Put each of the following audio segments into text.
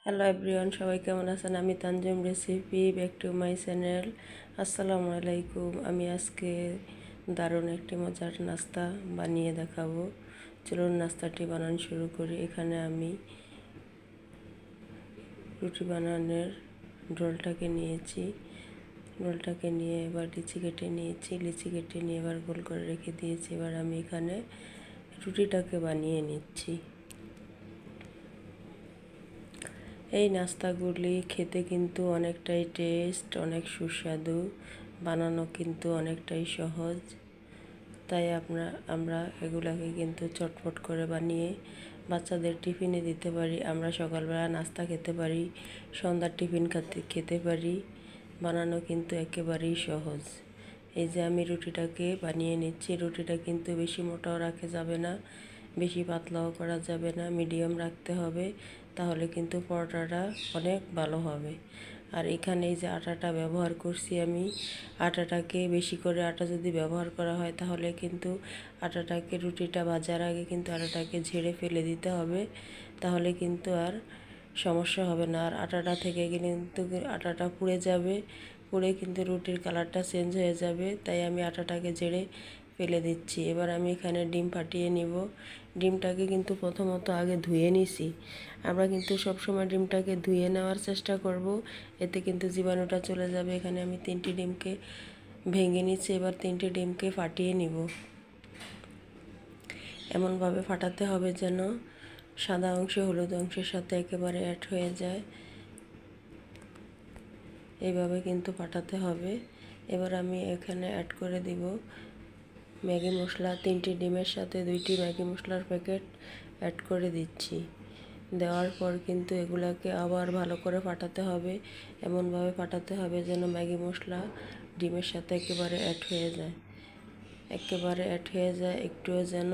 Hello everyone, সবাই কেমন আছেন? আমি Tanzim recipe, back to my channel. আসসালামু আলাইকুম। আমি আজকে দারুণ একটি মজার নাস্তা বানিয়ে দেখাবো। চলুন নাস্তাটি বানানো শুরু করি। এখানে আমি রুটি বানানোর ডোলটাকে নিয়েছি। ডোলটাকে নিয়ে এবার লিচি কেটে নিয়েছি। লিচি কেটে নিয়ে এবার গোল করে রেখে দিয়েছি। এবার আমি এখানে রুটিটাকে বানিয়ে নিচ্ছি। এই নাস্তাগুলি খেতে কিন্তু অনেকটাই টেস্ট, অনেক সুস্বাদু, বানানো কিন্তু অনেকটাই সহজ। তাই আমরা এগুলাকে কিন্তু চটপট করে বানিয়ে বাচ্চাদের টিফিনে দিতে পারি। আমরা সকালবেলা নাস্তা খেতে পারি, সন্ধ্যার টিফিন খেতে পারি। বানানো কিন্তু একেবারেই সহজ। এই যে আমি রুটিটাকে বানিয়ে নিচ্ছি। রুটিটা কিন্তু বেশি মোটাও রাখা যাবে না, বেশি পাতলাও করা যাবে না, মিডিয়াম রাখতে হবে। তাহলে কিন্তু পরোটাটা অনেক ভালো হবে। আর এখানে এই যে আটাটা ব্যবহার করছি আমি, আটাটাকে বেশি করে আটা যদি ব্যবহার করা হয় তাহলে কিন্তু আটাটাকে রুটিটা ভাজার আগে কিন্তু আটাটাকে ঝেড়ে ফেলে দিতে হবে। তাহলে কিন্তু আর সমস্যা হবে না। আর আটাটা থেকে কিন্তু আটাটা পুড়ে যাবে, পুড়ে কিন্তু রুটির কালারটা চেঞ্জ হয়ে যাবে। তাই আমি আটাটাকে ঝেড়ে ফেলে দিচ্ছি। এবার আমি এখানে ডিম ফাটিয়ে নিব। ডিমটাকে কিন্তু প্রথমত আগে ধুয়ে নিছি। আমরা কিন্তু সবসময় ডিমটাকে ধুয়ে নেওয়ার চেষ্টা করব, এতে কিন্তু জীবাণুটা চলে যাবে। এখানে আমি 3টি ডিমকে ভেঙে নিচ্ছি। এবার 3টি ডিমকে ফাটিয়ে নিব। এমনভাবে ফাটাতে হবে যেন সাদা অংশ হলুদ অংশের সাথে একেবারে অ্যাড হয়ে যায়। এইভাবে কিন্তু ফাটাতে হবে। এবার আমি এখানে অ্যাড করে দিব ম্যাগি মশলা। 3টি ডিমের সাথে 2টি ম্যাগি মশলার প্যাকেট অ্যাড করে দিচ্ছি। দেওয়ার পর কিন্তু এগুলাকে আবার ভালো করে ফাটাতে হবে। এমনভাবে ফাটাতে হবে যেন ম্যাগি মশলা ডিমের সাথে একেবারে অ্যাড হয়ে যায়, একেবারে অ্যাড হয়ে যায়, একটুও যেন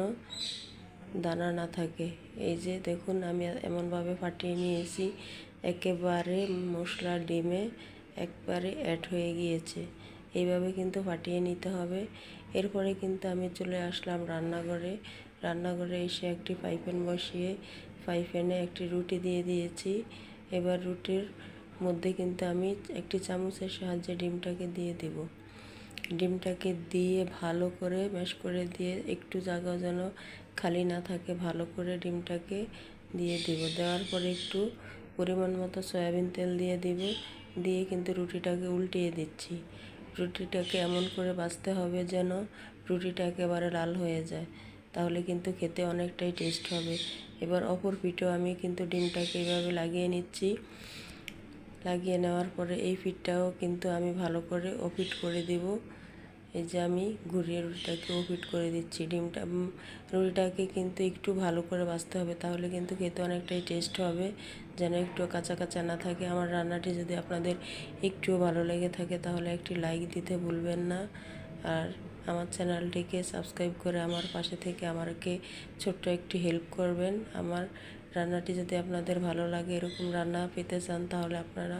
দানা না থাকে। এই যে দেখুন, আমি এমনভাবে ফাটিয়ে নিয়েছি, একেবারে মশলা ডিমে একবারে অ্যাড হয়ে গিয়েছে। এইভাবে কিন্তু ফাটিয়ে নিতে হবে। এরপরে কিন্তু আমি চলে আসলাম রান্নাঘরে। রান্নাঘরে এসে একটি ফ্রাই প্যান বসিয়ে ফ্রাই প্যানে একটি রুটি দিয়ে দিয়েছি। এবার রুটির মধ্যে কিন্তু আমি একটি চামচের সাহায্যে ডিমটাকে দিয়ে দিব। ডিমটাকে দিয়ে ভালো করে ম্যাশ করে দিয়ে একটু জায়গা যেন খালি না থাকে, ভালো করে ডিমটাকে দিয়ে দিব। দেওয়ার পরে একটু পরিমাণ মতো সয়াবিন তেল দিয়ে দিব। দিয়ে কিন্তু রুটিটাকে উল্টিয়ে দিচ্ছি। রুটিটাকে এমন করে ভাজতে হবে যেন রুটিটা একেবারে লাল হয়ে যায়, তাহলে কিন্তু খেতে অনেকটাই টেস্ট হবে। এবার অপর পিঠেও আমি কিন্তু ডিমটাকে এইভাবে লাগিয়ে নিচ্ছি। লাগিয়ে নেওয়ার পরে এই পিঠটাও কিন্তু আমি ভালো করে ওপিট করে দিব। এই যে আমি ঘুরিয়ে রুটিটাকে ওপিট করে দিচ্ছি। রুটিটাকে কিন্তু একটু ভালো করে ভাজতে হবে, তাহলে কিন্তু খেতে অনেকটাই টেস্ট হবে, যেন একটু কাঁচা কাঁচা না থাকে। আমার রান্নাটি যদি আপনাদের একটুও ভালো লেগে থাকে তাহলে একটি লাইক দিতে ভুলবেন না। আর আমার চ্যানেলটিকে সাবস্ক্রাইব করে আমার পাশে থেকে আমাকে ছোট্ট একটি হেল্প করবেন। আমার রান্নাটি যদি আপনাদের ভালো লাগে, এরকম রান্না পেতে চান, তাহলে আপনারা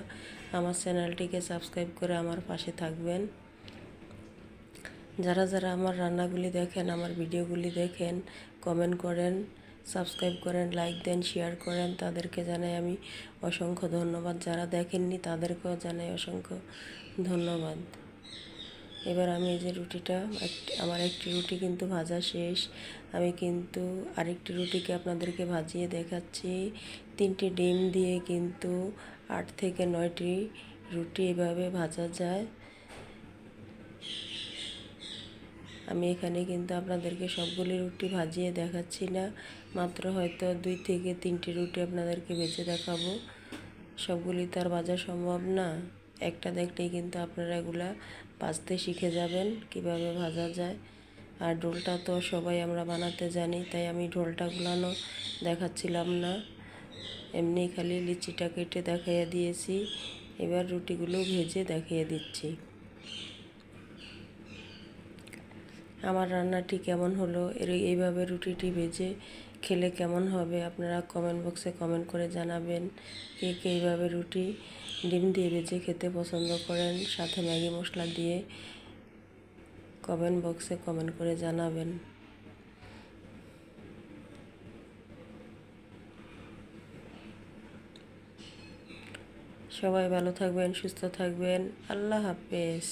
আমার চ্যানেলটিকে সাবস্ক্রাইব করে আমার পাশে থাকবেন। যারা যারা আমার রান্নাগুলি দেখেন, আমার ভিডিওগুলি দেখেন, কমেন্ট করেন, সাবস্ক্রাইব করেন, লাইক দেন, শেয়ার করেন, তাদেরকে জানাই আমি অসংখ্য ধন্যবাদ। যারা দেখেননি তাদেরকেও জানাই অসংখ্য ধন্যবাদ। এবার আমি এই যে রুটিটা, আমার একটি রুটি কিন্তু ভাজা শেষ। আমি কিন্তু আরেকটি রুটিকে আপনাদেরকে ভাজিয়ে দেখাচ্ছি। 3টি ডিম দিয়ে কিন্তু 8 থেকে 9টি রুটি এভাবে ভাজা যায়। আমি এখানে কিন্তু আপনাদেরকে সবগুলি রুটি ভাজিয়ে দেখাচ্ছি না, মাত্র হয়তো 2 থেকে 3টি রুটি আপনাদেরকে ভেজে দেখাবো। সবগুলি তো আর ভাজা সম্ভব না। একটা দেখলেই কিন্তু আপনারা এগুলা ভাজতে শিখে যাবেন কিভাবে ভাজা যায়। আর ডোলটা তো সবাই আমরা বানাতে জানি, তাই আমি ডোলটা গুলানো দেখাচ্ছিলাম না, এমনি খালি লিচিটা কেটে দেখিয়ে দিয়েছি। এবার রুটিগুলো ভেজে দেখিয়ে দিচ্ছি। আমার রান্নাটি কেমন হলো, এইভাবে রুটিটি ভেজে খেলে কেমন হবে, আপনারা কমেন্ট বক্সে কমেন্ট করে জানাবেন। কে কে এইভাবে রুটি ডিম দিয়ে ভেজে খেতে পছন্দ করেন, সাথে ম্যাগি মশলা দিয়ে, কমেন্ট বক্সে কমেন্ট করে জানাবেন। সবাই ভালো থাকবেন, সুস্থ থাকবেন। আল্লাহ হাফেজ।